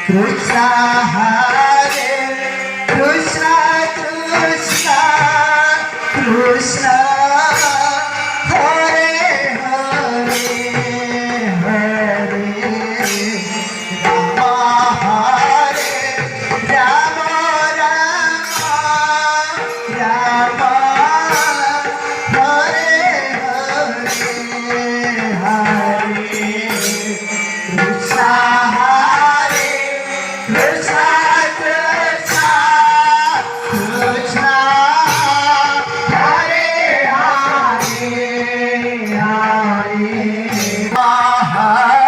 Krishna Hare Krishna Krishna Krishna Hare Hare Hare Rama Hare Rama Rama Rama Hare Hare Krishna Krishna Krishna Krishna Hare Hare Hare